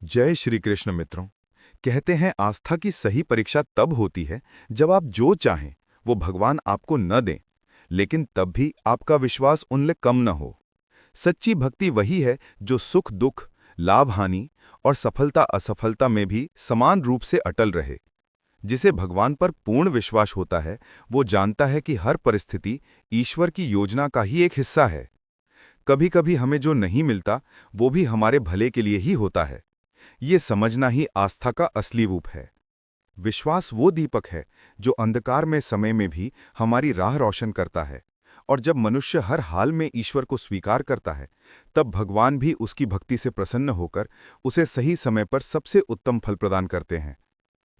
जय श्री कृष्ण मित्रों। कहते हैं आस्था की सही परीक्षा तब होती है जब आप जो चाहें वो भगवान आपको न दें, लेकिन तब भी आपका विश्वास उनसे कम न हो। सच्ची भक्ति वही है जो सुख दुख, लाभ हानि और सफलता असफलता में भी समान रूप से अटल रहे। जिसे भगवान पर पूर्ण विश्वास होता है वो जानता है कि हर परिस्थिति ईश्वर की योजना का ही एक हिस्सा है। कभी कभी हमें जो नहीं मिलता वो भी हमारे भले के लिए ही होता है। ये समझना ही आस्था का असली रूप है। विश्वास वो दीपक है जो अंधकार में समय में भी हमारी राह रोशन करता है, और जब मनुष्य हर हाल में ईश्वर को स्वीकार करता है तब भगवान भी उसकी भक्ति से प्रसन्न होकर उसे सही समय पर सबसे उत्तम फल प्रदान करते हैं।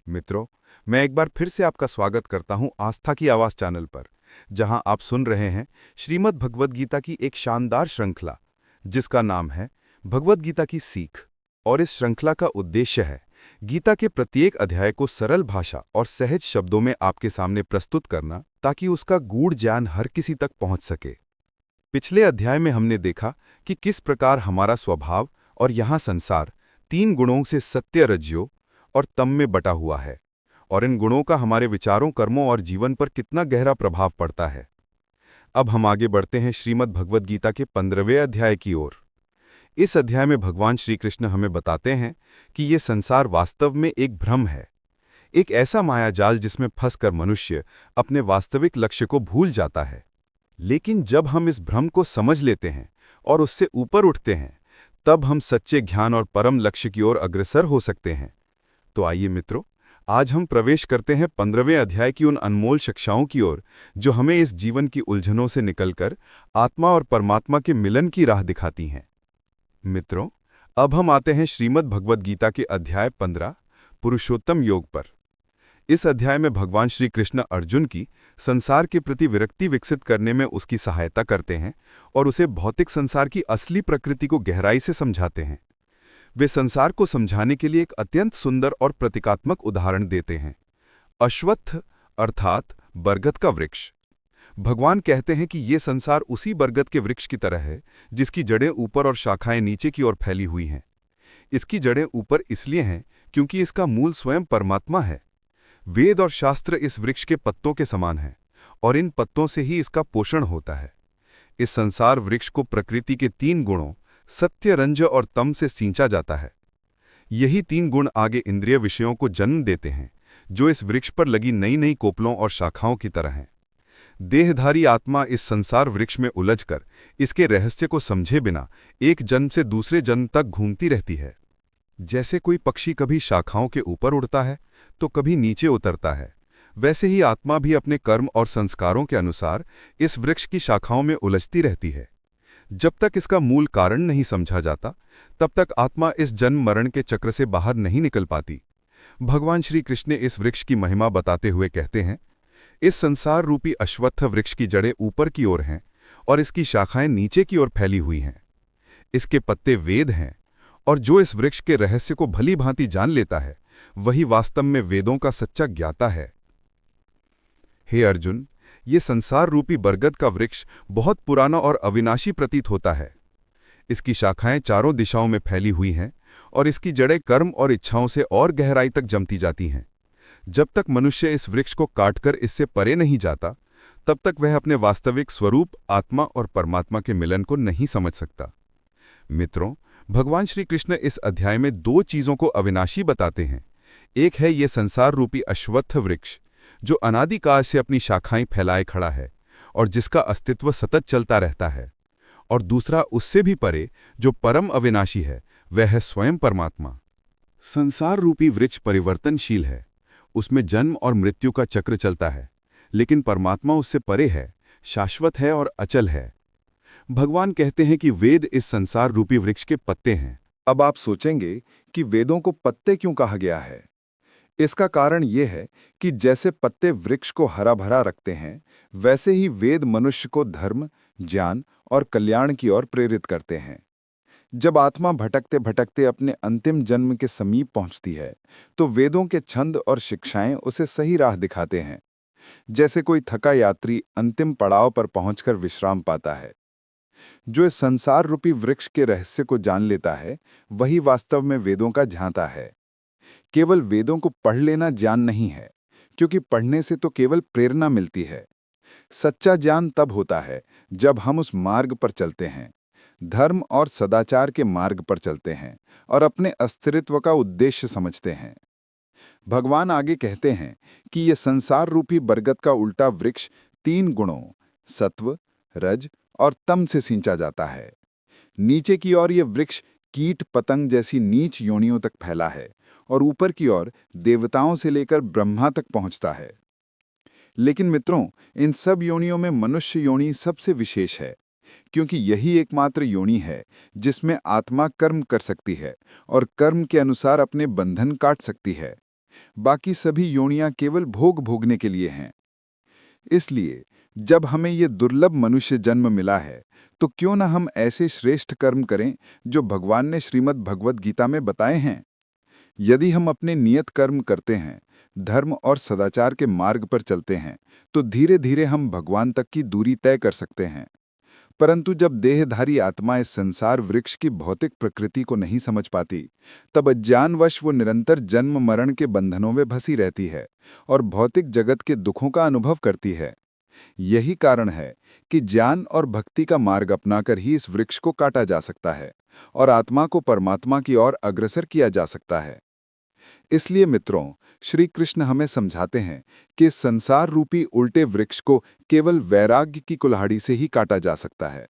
मित्रों, मैं एक बार फिर से आपका स्वागत करता हूं आस्था की आवाज चैनल पर, जहां आप सुन रहे हैं श्रीमद् भगवद गीता की एक शानदार श्रृंखला जिसका नाम है भगवद गीता की सीख। और इस श्रृंखला का उद्देश्य है गीता के प्रत्येक अध्याय को सरल भाषा और सहज शब्दों में आपके सामने प्रस्तुत करना, ताकि उसका गूढ़ ज्ञान हर किसी तक पहुंच सके। पिछले अध्याय में हमने देखा कि किस प्रकार हमारा स्वभाव और यहाँ संसार तीन गुणों से सत्य, रज्जो और तम में बटा हुआ है, और इन गुणों का हमारे विचारों, कर्मों और जीवन पर कितना गहरा प्रभाव पड़ता है। अब हम आगे बढ़ते हैं श्रीमद् भगवद गीता के 15वें अध्याय की ओर। इस अध्याय में भगवान श्री कृष्ण हमें बताते हैं कि ये संसार वास्तव में एक भ्रम है, एक ऐसा मायाजाल जिसमें फंसकर मनुष्य अपने वास्तविक लक्ष्य को भूल जाता है। लेकिन जब हम इस भ्रम को समझ लेते हैं और उससे ऊपर उठते हैं, तब हम सच्चे ज्ञान और परम लक्ष्य की ओर अग्रसर हो सकते हैं। तो आइए मित्रों, आज हम प्रवेश करते हैं 15वें अध्याय की उन अनमोल शिक्षाओं की ओर जो हमें इस जीवन की उलझनों से निकलकर आत्मा और परमात्मा के मिलन की राह दिखाती हैं। मित्रों, अब हम आते हैं श्रीमद् भगवद गीता के अध्याय 15 पुरुषोत्तम योग पर। इस अध्याय में भगवान श्री कृष्ण अर्जुन की संसार के प्रति विरक्ति विकसित करने में उसकी सहायता करते हैं और उसे भौतिक संसार की असली प्रकृति को गहराई से समझाते हैं। वे संसार को समझाने के लिए एक अत्यंत सुंदर और प्रतीकात्मक उदाहरण देते हैं, अश्वत्थ अर्थात बरगद का वृक्ष। भगवान कहते हैं कि ये संसार उसी बरगद के वृक्ष की तरह है जिसकी जड़ें ऊपर और शाखाएं नीचे की ओर फैली हुई हैं। इसकी जड़ें ऊपर इसलिए हैं क्योंकि इसका मूल स्वयं परमात्मा है। वेद और शास्त्र इस वृक्ष के पत्तों के समान हैं और इन पत्तों से ही इसका पोषण होता है। इस संसार वृक्ष को प्रकृति के तीन गुणों सत्य, रंज और तम से सींचा जाता है। यही तीन गुण आगे इंद्रिय विषयों को जन्म देते हैं, जो इस वृक्ष पर लगी नई नई कोपलों और शाखाओं की तरह हैं। देहधारी आत्मा इस संसार वृक्ष में उलझकर इसके रहस्य को समझे बिना एक जन्म से दूसरे जन्म तक घूमती रहती है। जैसे कोई पक्षी कभी शाखाओं के ऊपर उड़ता है तो कभी नीचे उतरता है, वैसे ही आत्मा भी अपने कर्म और संस्कारों के अनुसार इस वृक्ष की शाखाओं में उलझती रहती है। जब तक इसका मूल कारण नहीं समझा जाता, तब तक आत्मा इस जन्म मरण के चक्र से बाहर नहीं निकल पाती। भगवान श्री कृष्ण इस वृक्ष की महिमा बताते हुए कहते हैं, इस संसार रूपी अश्वत्थ वृक्ष की जड़ें ऊपर की ओर हैं और इसकी शाखाएं नीचे की ओर फैली हुई हैं। इसके पत्ते वेद हैं, और जो इस वृक्ष के रहस्य को भली भांति जान लेता है वही वास्तव में वेदों का सच्चा ज्ञाता है। हे अर्जुन, ये संसार रूपी बरगद का वृक्ष बहुत पुराना और अविनाशी प्रतीत होता है। इसकी शाखाएं चारों दिशाओं में फैली हुई हैं और इसकी जड़ें कर्म और इच्छाओं से और गहराई तक जमती जाती हैं। जब तक मनुष्य इस वृक्ष को काटकर इससे परे नहीं जाता, तब तक वह अपने वास्तविक स्वरूप आत्मा और परमात्मा के मिलन को नहीं समझ सकता। मित्रों, भगवान श्री कृष्ण इस अध्याय में दो चीजों को अविनाशी बताते हैं। एक है ये संसार रूपी अश्वत्थ वृक्ष जो अनादिकाल से अपनी शाखाएं फैलाए खड़ा है और जिसका अस्तित्व सतत चलता रहता है, और दूसरा उससे भी परे जो परम अविनाशी है, वह है स्वयं परमात्मा। संसार रूपी वृक्ष परिवर्तनशील है, उसमें जन्म और मृत्यु का चक्र चलता है, लेकिन परमात्मा उससे परे है, शाश्वत है और अचल है। भगवान कहते हैं कि वेद इस संसार रूपी वृक्ष के पत्ते हैं। अब आप सोचेंगे कि वेदों को पत्ते क्यों कहा गया है। इसका कारण यह है कि जैसे पत्ते वृक्ष को हरा भरा रखते हैं, वैसे ही वेद मनुष्य को धर्म, ज्ञान और कल्याण की ओर प्रेरित करते हैं। जब आत्मा भटकते भटकते अपने अंतिम जन्म के समीप पहुंचती है, तो वेदों के छंद और शिक्षाएं उसे सही राह दिखाते हैं। जैसे कोई थका यात्री अंतिम पड़ाव पर पहुंचकर विश्राम पाता है। जो इस संसार रूपी वृक्ष के रहस्य को जान लेता है, वही वास्तव में वेदों का जानता है। केवल वेदों को पढ़ लेना ज्ञान नहीं है, क्योंकि पढ़ने से तो केवल प्रेरणा मिलती है। सच्चा ज्ञान तब होता है जब हम उस मार्ग पर चलते हैं, धर्म और सदाचार के मार्ग पर चलते हैं और अपने अस्तित्व का उद्देश्य समझते हैं। भगवान आगे कहते हैं कि यह संसार रूपी बरगद का उल्टा वृक्ष 3 गुणों सत्व, रज और तम से सींचा जाता है। नीचे की ओर यह वृक्ष कीट पतंग जैसी नीच योनियों तक फैला है और ऊपर की ओर देवताओं से लेकर ब्रह्मा तक पहुंचता है। लेकिन मित्रों, इन सब योनियों में मनुष्य योनि सबसे विशेष है, क्योंकि यही एकमात्र योनि है जिसमें आत्मा कर्म कर सकती है और कर्म के अनुसार अपने बंधन काट सकती है। बाकी सभी योनियां केवल भोग भोगने के लिए हैं। इसलिए जब हमें ये दुर्लभ मनुष्य जन्म मिला है, तो क्यों न हम ऐसे श्रेष्ठ कर्म करें जो भगवान ने श्रीमद् भगवद गीता में बताए हैं। यदि हम अपने नियत कर्म करते हैं, धर्म और सदाचार के मार्ग पर चलते हैं, तो धीरे धीरे हम भगवान तक की दूरी तय कर सकते हैं। परंतु जब देहधारी आत्मा इस संसार वृक्ष की भौतिक प्रकृति को नहीं समझ पाती, तब अज्ञानवश वो निरंतर जन्म मरण के बंधनों में फंसी रहती है और भौतिक जगत के दुखों का अनुभव करती है। यही कारण है कि ज्ञान और भक्ति का मार्ग अपनाकर ही इस वृक्ष को काटा जा सकता है और आत्मा को परमात्मा की ओर अग्रसर किया जा सकता है। इसलिए मित्रों, श्री कृष्ण हमें समझाते हैं कि इस संसार रूपी उल्टे वृक्ष को केवल वैराग्य की कुल्हाड़ी से ही काटा जा सकता है।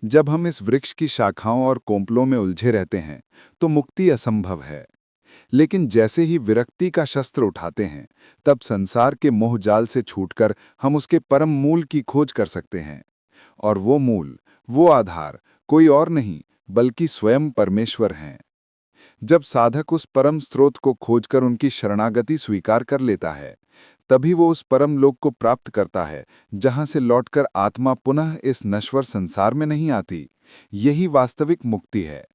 जब हम इस वृक्ष की शाखाओं और कोंपलों में उलझे रहते हैं, तो मुक्ति असंभव है। लेकिन जैसे ही विरक्ति का शस्त्र उठाते हैं, तब संसार के मोह जाल से छूटकर हम उसके परम मूल की खोज कर सकते हैं। और वो मूल, वो आधार कोई और नहीं बल्कि स्वयं परमेश्वर हैं। जब साधक उस परम स्रोत को खोजकर उनकी शरणागति स्वीकार कर लेता है, तभी वो उस परम लोक को प्राप्त करता है, जहां से लौटकर आत्मा पुनः इस नश्वर संसार में नहीं आती। यही वास्तविक मुक्ति है।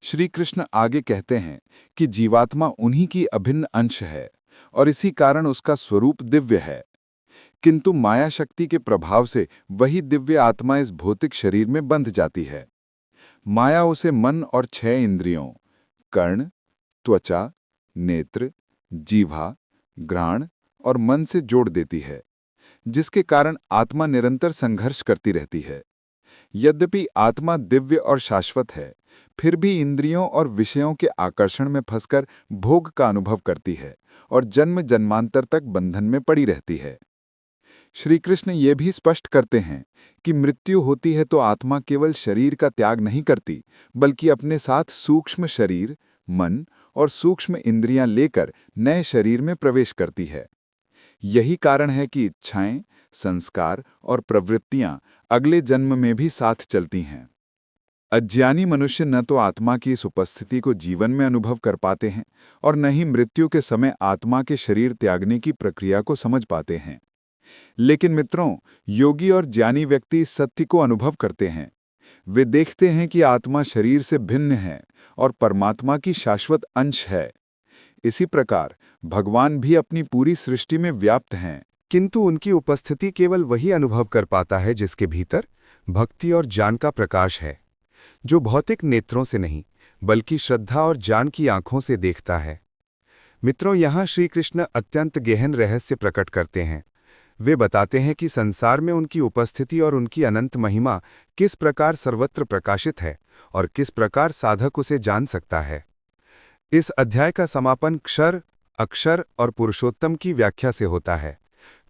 श्री कृष्ण आगे कहते हैं कि जीवात्मा उन्हीं की अभिन्न अंश है और इसी कारण उसका स्वरूप दिव्य है। किंतु माया शक्ति के प्रभाव से वही दिव्य आत्मा इस भौतिक शरीर में बंध जाती है। माया उसे मन और 6 इंद्रियों कर्ण, त्वचा, नेत्र, जीवा, घ्राण और मन से जोड़ देती है, जिसके कारण आत्मा निरंतर संघर्ष करती रहती है। यद्यपि आत्मा दिव्य और शाश्वत है, फिर भी इंद्रियों और विषयों के आकर्षण में फंसकर भोग का अनुभव करती है और जन्म जन्मांतर तक बंधन में पड़ी रहती है। श्री कृष्ण ये भी स्पष्ट करते हैं कि मृत्यु होती है तो आत्मा केवल शरीर का त्याग नहीं करती, बल्कि अपने साथ सूक्ष्म शरीर, मन और सूक्ष्म इंद्रियां लेकर नए शरीर में प्रवेश करती है। यही कारण है कि इच्छाएं, संस्कार और प्रवृत्तियां अगले जन्म में भी साथ चलती हैं। अज्ञानी मनुष्य न तो आत्मा की इस उपस्थिति को जीवन में अनुभव कर पाते हैं और न ही मृत्यु के समय आत्मा के शरीर त्यागने की प्रक्रिया को समझ पाते हैं। लेकिन मित्रों, योगी और ज्ञानी व्यक्ति इस सत्य को अनुभव करते हैं। वे देखते हैं कि आत्मा शरीर से भिन्न है और परमात्मा की शाश्वत अंश है। इसी प्रकार भगवान भी अपनी पूरी सृष्टि में व्याप्त हैं, किंतु उनकी उपस्थिति केवल वही अनुभव कर पाता है जिसके भीतर भक्ति और ज्ञान का प्रकाश है, जो भौतिक नेत्रों से नहीं बल्कि श्रद्धा और ज्ञान की आंखों से देखता है। मित्रों, यहाँ श्री कृष्ण अत्यंत गहन रहस्य प्रकट करते हैं। वे बताते हैं कि संसार में उनकी उपस्थिति और उनकी अनंत महिमा किस प्रकार सर्वत्र प्रकाशित है और किस प्रकार साधक उसे जान सकता है। इस अध्याय का समापन क्षर, अक्षर और पुरुषोत्तम की व्याख्या से होता है।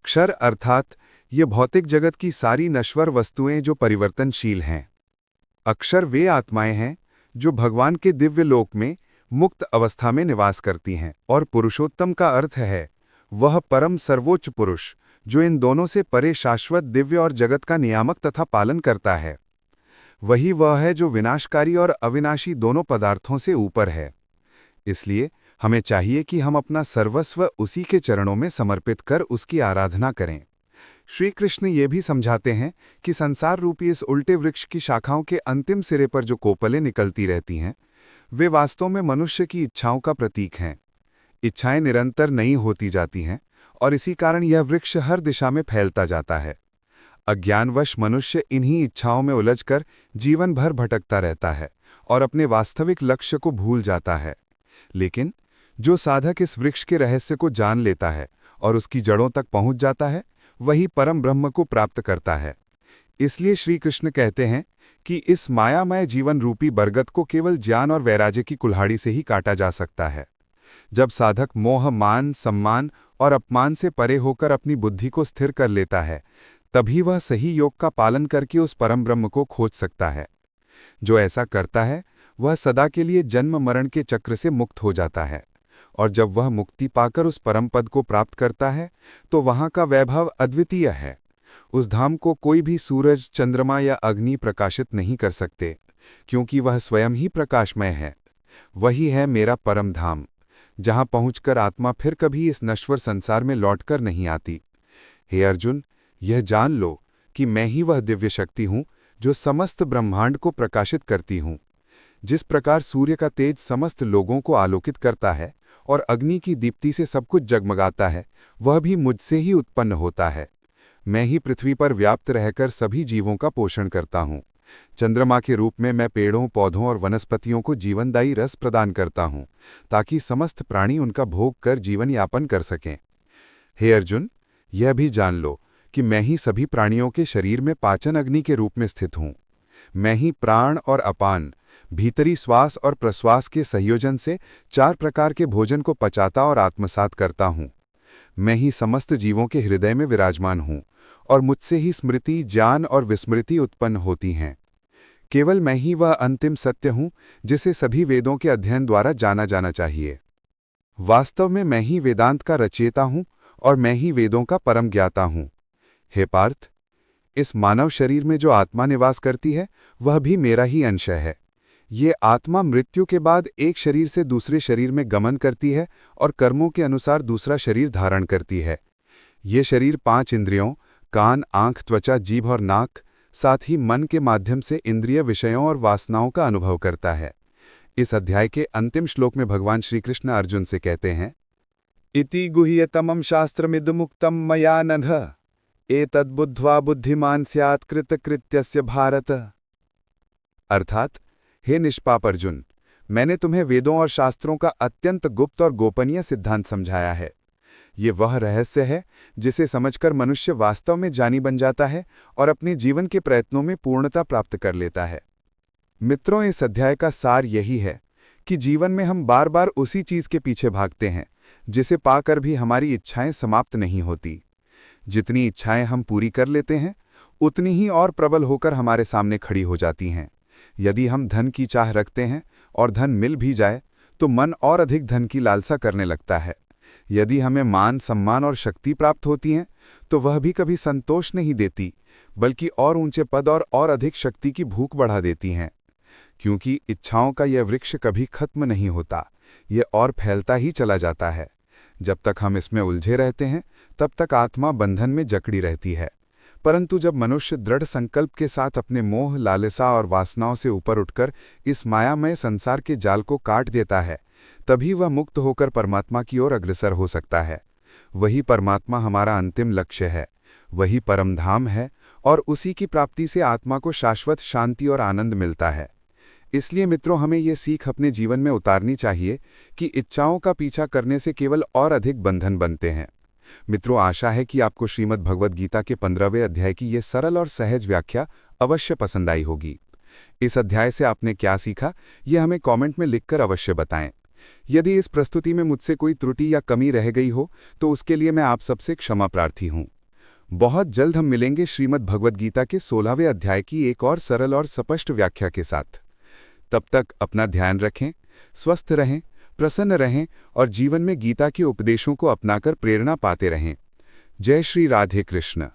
क्षर अर्थात ये भौतिक जगत की सारी नश्वर वस्तुएं जो परिवर्तनशील हैं। अक्षर वे आत्माएं हैं जो भगवान के दिव्य लोक में मुक्त अवस्था में निवास करती हैं, और पुरुषोत्तम का अर्थ है वह परम सर्वोच्च पुरुष जो इन दोनों से परे शाश्वत दिव्य और जगत का नियामक तथा पालन करता है। वही वह है जो विनाशकारी और अविनाशी दोनों पदार्थों से ऊपर है। इसलिए हमें चाहिए कि हम अपना सर्वस्व उसी के चरणों में समर्पित कर उसकी आराधना करें। श्री कृष्ण ये भी समझाते हैं कि संसार रूपी इस उल्टे वृक्ष की शाखाओं के अंतिम सिरे पर जो कोपलें निकलती रहती हैं, वे वास्तव में मनुष्य की इच्छाओं का प्रतीक हैं। इच्छाएं निरंतर नई होती जाती हैं और इसी कारण यह वृक्ष हर दिशा में फैलता जाता है। अज्ञानवश मनुष्य इन्हीं इच्छाओं में उलझकर जीवन भर भटकता रहता है और अपने वास्तविक लक्ष्य को भूल जाता है। लेकिन जो साधक इस वृक्ष के रहस्य को जान लेता है और उसकी जड़ों तक पहुंच जाता है, वही परम ब्रह्म को प्राप्त करता है। इसलिए श्री कृष्ण कहते हैं कि इस मायामय जीवन रूपी बरगद को केवल ज्ञान और वैराग्य की कुल्हाड़ी से ही काटा जा सकता है। जब साधक मोह, मान, सम्मान और अपमान से परे होकर अपनी बुद्धि को स्थिर कर लेता है, तभी वह सही योग का पालन करके उस परम ब्रह्म को खोज सकता है। जो ऐसा करता है, वह सदा के लिए जन्म मरण के चक्र से मुक्त हो जाता है, और जब वह मुक्ति पाकर उस परम पद को प्राप्त करता है, तो वहाँ का वैभव अद्वितीय है। उस धाम को कोई भी सूरज, चंद्रमा या अग्नि प्रकाशित नहीं कर सकते, क्योंकि वह स्वयं ही प्रकाशमय है। वही है मेरा परम धाम, जहाँ पहुंचकर आत्मा फिर कभी इस नश्वर संसार में लौटकर नहीं आती। हे अर्जुन, यह जान लो कि मैं ही वह दिव्य शक्ति हूँ जो समस्त ब्रह्मांड को प्रकाशित करती हूँ। जिस प्रकार सूर्य का तेज समस्त लोगों को आलोकित करता है और अग्नि की दीप्ति से सब कुछ जगमगाता है, वह भी मुझसे ही उत्पन्न होता है। मैं ही पृथ्वी पर व्याप्त रहकर सभी जीवों का पोषण करता हूँ। चंद्रमा के रूप में मैं पेड़ों, पौधों और वनस्पतियों को जीवनदायी रस प्रदान करता हूँ, ताकि समस्त प्राणी उनका भोग कर जीवन यापन कर सकें। हे अर्जुन, यह भी जान लो कि मैं ही सभी प्राणियों के शरीर में पाचन अग्नि के रूप में स्थित हूँ। मैं ही प्राण और अपान, भीतरी श्वास और प्रश्वास के संयोजन से 4 प्रकार के भोजन को पचाता और आत्मसात करता हूँ। मैं ही समस्त जीवों के हृदय में विराजमान हूँ, और मुझसे ही स्मृति, ज्ञान और विस्मृति उत्पन्न होती हैं। केवल मैं ही वह अंतिम सत्य हूँ जिसे सभी वेदों के अध्ययन द्वारा जाना जाना चाहिए। वास्तव में मैं ही वेदांत का रचयिता हूँ और मैं ही वेदों का परम ज्ञाता हूँ। हे पार्थ, इस मानव शरीर में जो आत्मा निवास करती है, वह भी मेरा ही अंश है। ये आत्मा मृत्यु के बाद एक शरीर से दूसरे शरीर में गमन करती है और कर्मों के अनुसार दूसरा शरीर धारण करती है। ये शरीर 5 इंद्रियों, कान, आंख, त्वचा, जीभ और नाक, साथ ही मन के माध्यम से इंद्रिय विषयों और वासनाओं का अनुभव करता है। इस अध्याय के अंतिम श्लोक में भगवान श्री कृष्ण अर्जुन से कहते हैं, इति गुह्यतमं शास्त्रमिदमुक्तं मया नघ, एतद्बुद्ध्वा बुद्धिमान स्यात् कृतकृत्यस्य भारत। अर्थात, हे निष्पाप अर्जुन, मैंने तुम्हें वेदों और शास्त्रों का अत्यंत गुप्त और गोपनीय सिद्धांत समझाया है। ये वह रहस्य है जिसे समझकर मनुष्य वास्तव में ज्ञानी बन जाता है और अपने जीवन के प्रयत्नों में पूर्णता प्राप्त कर लेता है। मित्रों, इस अध्याय का सार यही है कि जीवन में हम बार बार उसी चीज के पीछे भागते हैं जिसे पाकर भी हमारी इच्छाएं समाप्त नहीं होती। जितनी इच्छाएं हम पूरी कर लेते हैं, उतनी ही और प्रबल होकर हमारे सामने खड़ी हो जाती हैं। यदि हम धन की चाह रखते हैं और धन मिल भी जाए, तो मन और अधिक धन की लालसा करने लगता है। यदि हमें मान, सम्मान और शक्ति प्राप्त होती हैं, तो वह भी कभी संतोष नहीं देती, बल्कि और ऊंचे पद और अधिक शक्ति की भूख बढ़ा देती हैं। क्योंकि इच्छाओं का यह वृक्ष कभी खत्म नहीं होता, यह और फैलता ही चला जाता है। जब तक हम इसमें उलझे रहते हैं, तब तक आत्मा बंधन में जकड़ी रहती है। परंतु जब मनुष्य दृढ़ संकल्प के साथ अपने मोह, लालसा और वासनाओं से ऊपर उठकर इस मायामय संसार के जाल को काट देता है, तभी वह मुक्त होकर परमात्मा की ओर अग्रसर हो सकता है। वही परमात्मा हमारा अंतिम लक्ष्य है, वही परम धाम है, और उसी की प्राप्ति से आत्मा को शाश्वत शांति और आनंद मिलता है। इसलिए मित्रों, हमें ये सीख अपने जीवन में उतारनी चाहिए कि इच्छाओं का पीछा करने से केवल और अधिक बंधन बनते हैं। मित्रों, आशा है कि आपको श्रीमद् भगवद गीता के 15वें अध्याय की ये सरल और सहज व्याख्या अवश्य पसंद आई होगी। इस अध्याय से आपने क्या सीखा, ये हमें कमेंट में लिखकर अवश्य बताएं। यदि इस प्रस्तुति में मुझसे कोई त्रुटि या कमी रह गई हो, तो उसके लिए मैं आप सबसे क्षमा प्रार्थी हूँ। बहुत जल्द हम मिलेंगे श्रीमद् भगवद गीता के 16वें अध्याय की एक और सरल और स्पष्ट व्याख्या के साथ। तब तक अपना ध्यान रखें, स्वस्थ रहें, प्रसन्न रहें और जीवन में गीता के उपदेशों को अपनाकर प्रेरणा पाते रहें। जय श्री राधे कृष्ण।